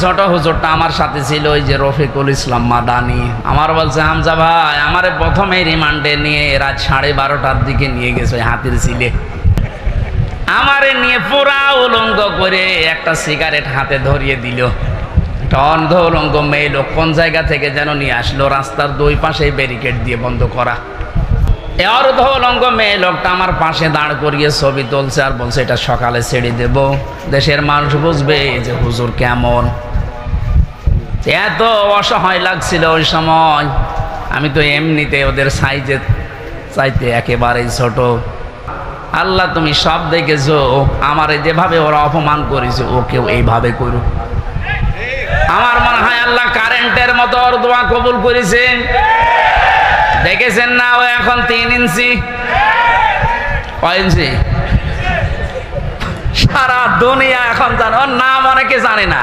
ছোট হুজুরটা আমার সাথে ছিল, ওই যে রফিকুল ইসলাম মাদানি, আমার বলছে হামজা ভাই আমারে প্রথমে রিমান্ডে নিয়ে রাত 12:30টার দিকে নিয়ে গেছে ওই হাতির ছিলে। আমারে নিয়ে পুরা উলঙ্গ করে একটা সিগারেট হাতে ধরিয়ে দিল। একটা অন্ধ উলঙ্গ মেয়ে লোক কোন জায়গা থেকে যেন নিয়ে আসলো, রাস্তার দুই পাশে ব্যারিকেড দিয়ে বন্ধ করা। এ অর্ধ উলঙ্গ মেয়ে লোকটা আমার পাশে দাঁড় করিয়ে ছবি তুলছে আর বলছে এটা সকালে ছেড়ে দেব, দেশের মানুষ বুঝবে যে হুজুর কেমন। এত অসহায় লাগছিল ওই সময়, আমি তো এমনিতে ওদের সাইজে চাইতে একেবারেই ছোট। আল্লাহ তুমি সব দেখেছো, আমারে যেভাবে ওরা অপমান করেছে ওকেও এইভাবে করুক। আমার মনে হয় আল্লাহ কারেন্টের মতো ওর দোয়া কবুল করেছে। দেখেছেন না, ও এখন 3 ইঞ্চি, কয় ইঞ্চি সারা দুনিয়া এখন জানে, ওর নাম অনেকে জানে না।